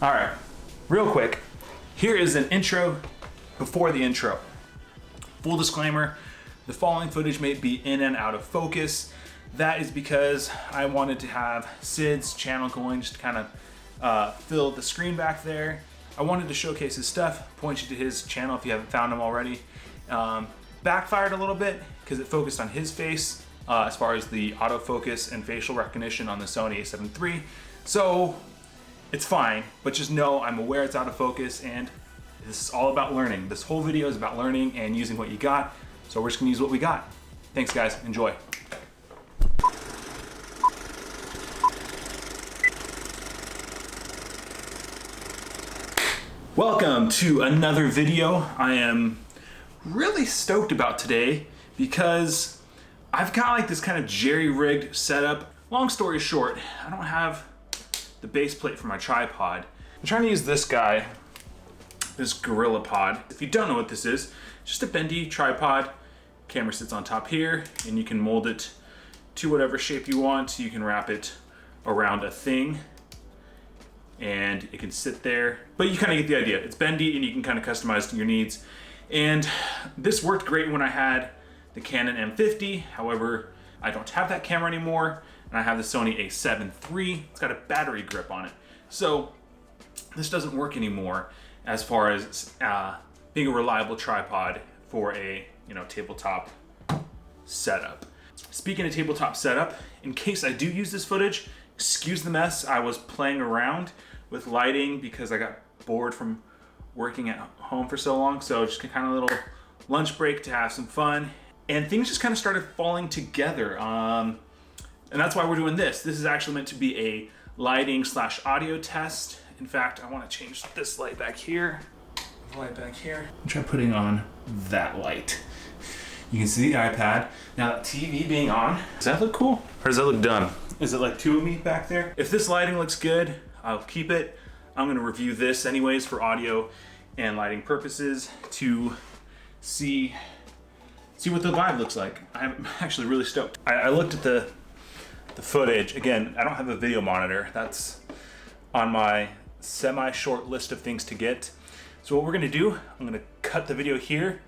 All right, real quick, here is an intro before the intro. Full disclaimer, the following footage may be in and out of focus. That is because I wanted to have Sid's channel going, just to kind of fill the screen back there. I wanted to showcase his stuff, point you to his channel if you haven't found him already. Backfired a little bit because it focused on his face as far as the autofocus and facial recognition on the Sony a7 III. So it's fine, but just know I'm aware it's out of focus, and this is all about learning. This whole video is about learning and using what you got. So we're just gonna use what we got. Thanks guys, enjoy. Welcome to another video. I am really stoked about today because I've got like this kind of jerry-rigged setup. Long story short, I don't have the base plate for my tripod. I'm trying to use this guy, this Gorilla Pod. If you don't know what this is, just a bendy tripod. Camera sits on top here, and you can mold it to whatever shape you want. You can wrap it around a thing, and it can sit there. But you kind of get the idea. It's bendy, and you can kind of customize to your needs. And this worked great when I had the Canon M50. However, I don't have that camera anymore, and I have the Sony a7 III. It's got a battery grip on it. So this doesn't work anymore as far as being a reliable tripod for a tabletop setup. Speaking of tabletop setup, in case I do use this footage, excuse the mess. I was playing around with lighting because I got bored from working at home for so long. So just kind of a little lunch break to have some fun. And things just kind of started falling together. And that's why we're doing this. This is actually meant to be a lighting / audio test. In fact, I want to change this light back here. Light back here. I'm trying putting on that light. You can see the iPad. Now that TV being on, does that look cool? Or does that look dumb? Is it like two of me back there? If this lighting looks good, I'll keep it. I'm gonna review this anyways for audio and lighting purposes to see what the vibe looks like. I'm actually really stoked. I looked at the footage. Again, I don't have a video monitor. That's on my semi-short list of things to get. So what we're gonna do, I'm gonna cut the video here,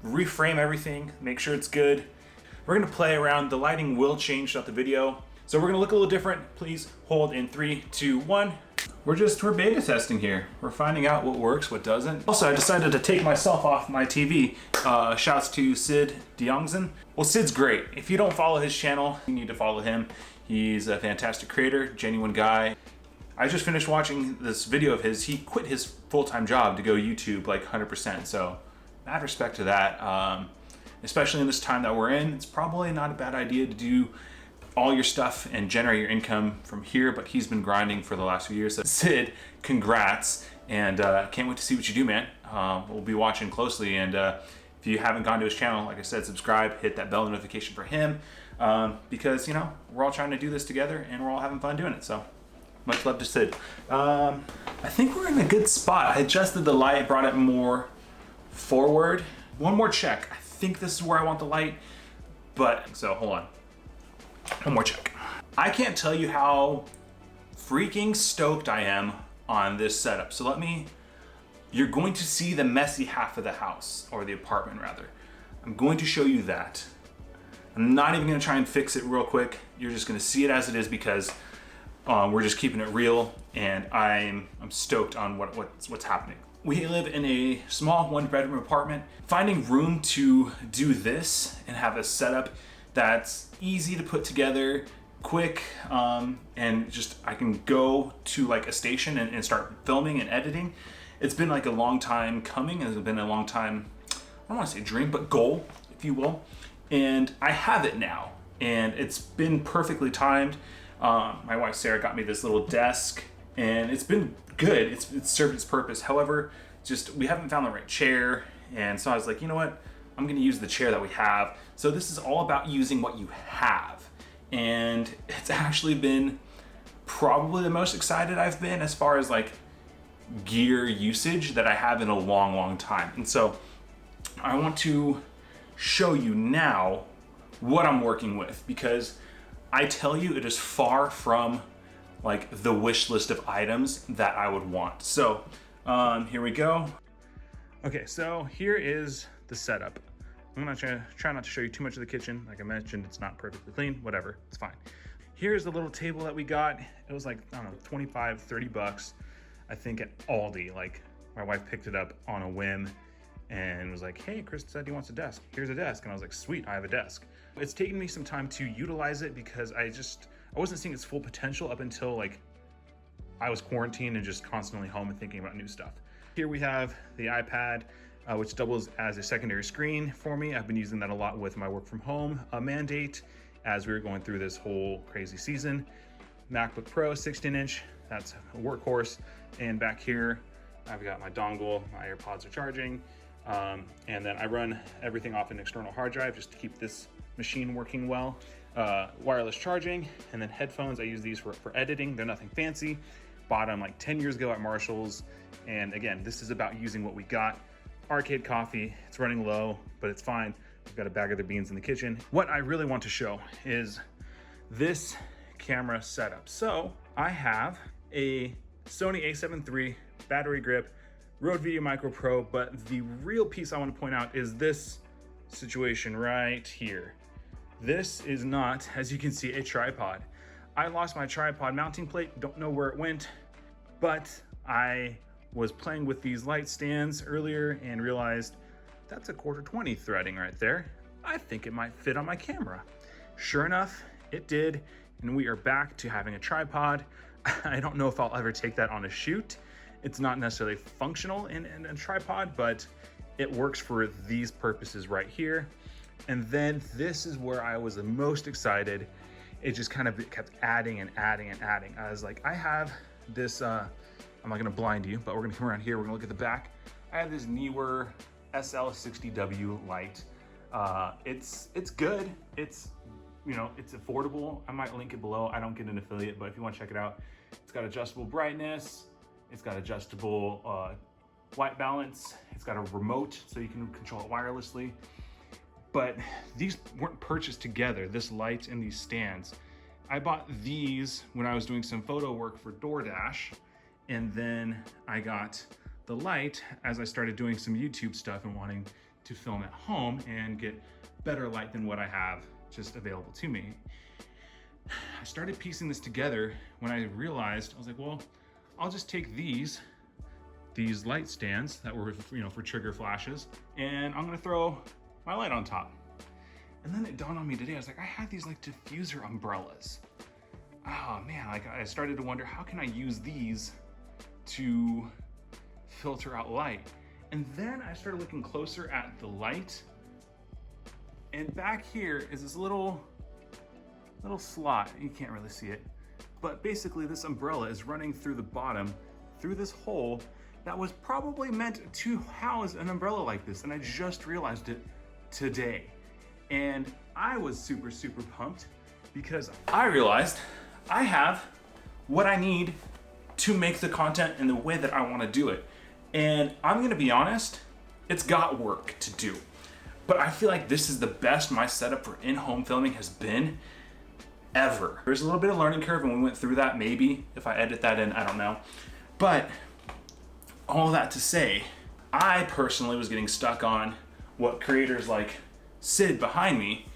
reframe everything, make sure it's good. We're gonna play around. The lighting will change throughout the video. So we're gonna look a little different. Please hold in 3, 2, 1. We're beta testing here. We're finding out what works, what doesn't. Also, I decided to take myself off my TV. Shouts to Sid Diongzen. Well, Sid's great. If you don't follow his channel, you need to follow him. He's a fantastic creator, genuine guy. I just finished watching this video of his. He quit his full-time job to go YouTube like 100%. So mad respect to that. Especially in this time that we're in, it's probably not a bad idea to do all your stuff and generate your income from here, but he's been grinding for the last few years. So Sid, congrats, and can't wait to see what you do, man. We'll be watching closely, and if you haven't gone to his channel, like I said, subscribe, hit that bell notification for him, because we're all trying to do this together, and we're all having fun doing it. So much love to Sid. I think we're in a good spot. I adjusted the light, brought it more forward. One more check. I think this is where I want the light, but so hold on. One more check. I can't tell you how freaking stoked I am on this setup. So you're going to see the messy half of the house, or the apartment rather. I'm going to show you that. I'm not even gonna try and fix it real quick. You're just gonna see it as it is because we're just keeping it real, and I'm stoked on what's happening. We live in a small 1-bedroom apartment. Finding room to do this and have a setup that's easy to put together, quick, and just I can go to like a station and start filming and editing. It's been like a long time coming. It's been a long time, I don't want to say dream, but goal, if you will. And I have it now, and it's been perfectly timed. My wife Sarah got me this little desk, and it's been good. It's served its purpose. However, just we haven't found the right chair, and so I was like, you know what? I'm gonna use the chair that we have. So this is all about using what you have. And it's actually been probably the most excited I've been as far as like gear usage that I have in a long, long time. And so I want to show you now what I'm working with, because I tell you, it is far from like the wish list of items that I would want. So here we go. Okay, so here is the setup. I'm gonna try not to show you too much of the kitchen. Like I mentioned, it's not perfectly clean, whatever, it's fine. Here's the little table that we got. It was like, I don't know, 25, 30 bucks, I think at Aldi. Like my wife picked it up on a whim and was like, hey, Chris said he wants a desk. Here's a desk. And I was like, sweet, I have a desk. It's taken me some time to utilize it because I wasn't seeing its full potential up until like I was quarantined and just constantly home and thinking about new stuff. Here we have the iPad, which doubles as a secondary screen for me. I've been using that a lot with my work from home mandate as we were going through this whole crazy season. MacBook Pro 16-inch, that's a workhorse. And back here, I've got my dongle, my AirPods are charging. And then I run everything off an external hard drive just to keep this machine working well. Wireless charging, and then headphones. I use these for editing. They're nothing fancy. Bought them like 10 years ago at Marshall's. And again, this is about using what we got. Arcade coffee, it's running low, but it's fine. I've got a bag of the beans in the kitchen. What I really want to show is this camera setup. So I have a Sony a7 III battery grip, Rode VideoMicro Pro, but the real piece I want to point out is this situation right here. This is not, as you can see, a tripod. I lost my tripod mounting plate, don't know where it went, but I was playing with these light stands earlier and realized that's a 1/4-20 threading right there. I think it might fit on my camera. Sure enough, it did, and we are back to having a tripod. I don't know if I'll ever take that on a shoot. It's not necessarily functional in a tripod, but it works for these purposes right here. And then this is where I was the most excited. It just kind of kept adding and adding and adding. I was like, I have this, I'm not gonna blind you, but we're gonna come around here, we're gonna look at the back. I have this Neewer SL60W light. It's good. It's, you know, it's affordable. I might link it below. I don't get an affiliate, but if you want to check it out, it's got adjustable brightness. It's got adjustable white balance. It's got a remote so you can control it wirelessly. But these weren't purchased together, this light and these stands. I bought these when I was doing some photo work for DoorDash, and then I got the light as I started doing some YouTube stuff and wanting to film at home and get better light than what I have just available to me. I started piecing this together when I realized, I was like, well, I'll just take these light stands that were, you know, for trigger flashes, and I'm gonna throw my light on top. And then it dawned on me today, I was like, I had these like diffuser umbrellas. Oh man, like I started to wonder, how can I use these to filter out light? And then I started looking closer at the light, and back here is this little slot. You can't really see it, but basically this umbrella is running through the bottom, through this hole that was probably meant to house an umbrella like this, and I just realized it today. And I was super, super pumped because I realized I have what I need to make the content in the way that I want to do it. And I'm gonna be honest, it's got work to do. But I feel like this is the best my setup for in-home filming has been ever. There's a little bit of learning curve and we went through that, maybe, if I edit that in, I don't know. But all that to say, I personally was getting stuck on what creators like Sid behind me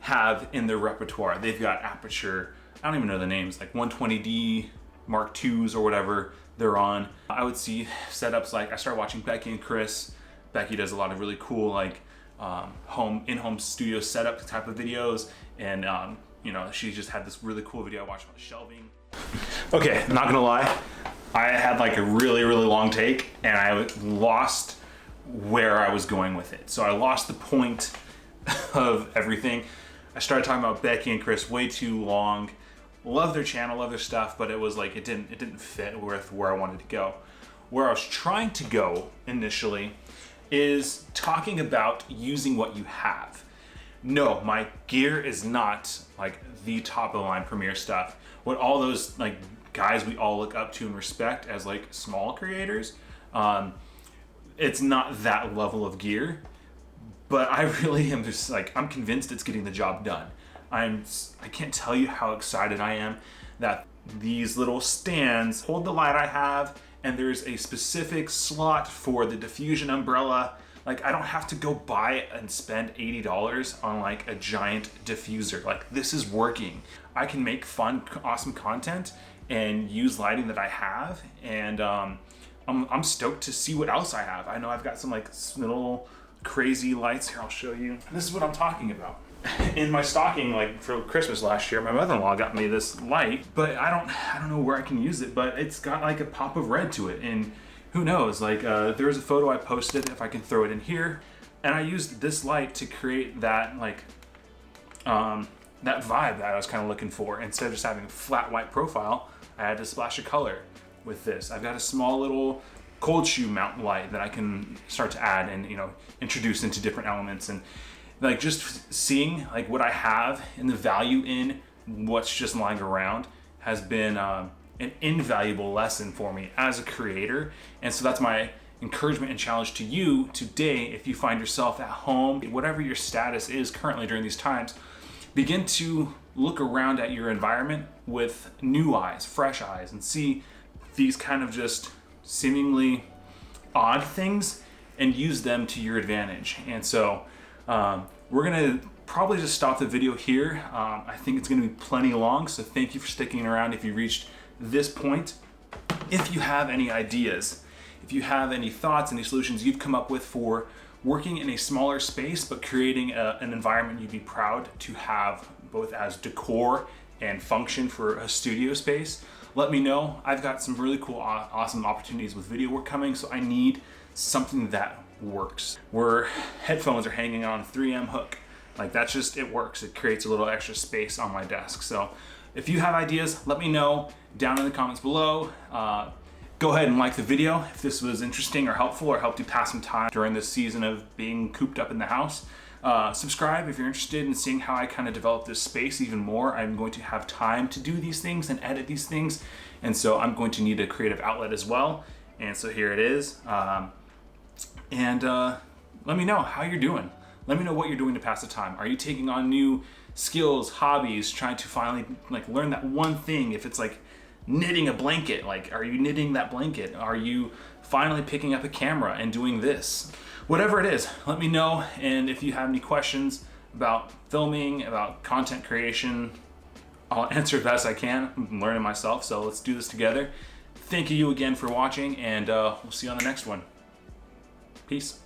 have in their repertoire. They've got aperture, I don't even know the names, like 120D Mark IIs or whatever they're on. I would see setups like, I started watching Becky and Chris. Becky does a lot of really cool like in-home studio setup type of videos, and you know, she just had this really cool video I watched about shelving. Okay, not gonna lie, I had like a really, really long take and I lost where I was going with it. So I lost the point of everything. I started talking about Becky and Chris way too long. Love their channel, love their stuff, but it was like it didn't fit with where I wanted to go. Where I was trying to go initially is talking about using what you have. No, my gear is not like the top of the line Premiere stuff. What all those like guys we all look up to and respect as like small creators, it's not that level of gear. But I really am just like, I'm convinced it's getting the job done. I can't tell you how excited I am that these little stands hold the light I have, and there's a specific slot for the diffusion umbrella. Like, I don't have to go buy and spend $80 on like a giant diffuser. Like, this is working. I can make fun, awesome content and use lighting that I have, and I'm stoked to see what else I have. I know I've got some like little crazy lights here. I'll show you. This is what I'm talking about. In my stocking, like for Christmas last year, my mother-in-law got me this light, but I don't know where I can use it, but it's got like a pop of red to it, and who knows, like there's a photo I posted, if I can throw it in here, and I used this light to create that like that vibe that I was kind of looking for. Instead of just having a flat white profile, I had to splash of color with this. I've got a small little cold shoe mount light that I can start to add and, you know, introduce into different elements, and like just seeing like what I have and the value in what's just lying around has been an invaluable lesson for me as a creator. And so that's my encouragement and challenge to you today. If you find yourself at home, whatever your status is currently during these times, begin to look around at your environment with new eyes, fresh eyes, and see these kind of just seemingly odd things and use them to your advantage. And so we're gonna probably just stop the video here. I think it's gonna be plenty long, so thank you for sticking around if you reached this point. If you have any ideas, if you have any thoughts, any solutions you've come up with for working in a smaller space but creating an environment you'd be proud to have both as decor and function for a studio space, let me know. I've got some really cool, awesome opportunities with video work coming, so I need something that works. Where headphones are hanging on a 3M hook. Like, that's just, it works. It creates a little extra space on my desk. So if you have ideas, let me know down in the comments below. Go ahead and like the video if this was interesting or helpful or helped you pass some time during this season of being cooped up in the house. Subscribe if you're interested in seeing how I kind of develop this space even more. I'm going to have time to do these things and edit these things, and so I'm going to need a creative outlet as well. And so here it is. Let me know how you're doing. Let me know what you're doing to pass the time. Are you taking on new skills, hobbies, trying to finally like learn that one thing? If it's like knitting a blanket, like, are you knitting that blanket? Are you finally picking up a camera and doing this? Whatever it is, let me know. And if you have any questions about filming, about content creation, I'll answer as best I can. I'm learning myself, so let's do this together. Thank you again for watching, and we'll see you on the next one. Peace.